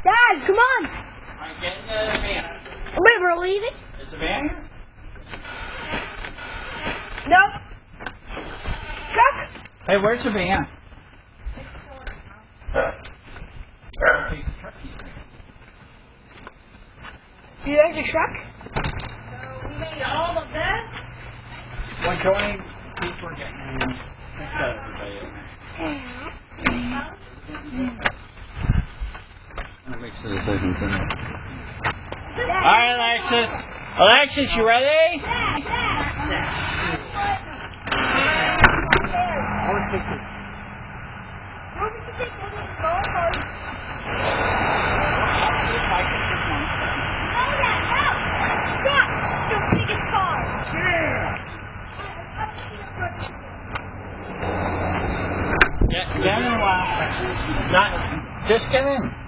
Dad, come on. I'm getting the van. Wait, we're leaving? Is the van here? Nope. Truck? Hey, where's the van? You like the truck? So we made all of this. Well, Johnny, people are getting everybody in there. I'll make sure this isn't in there. Alright, Alexis. Alexis, you ready? Yeah, get in a while. Just get in.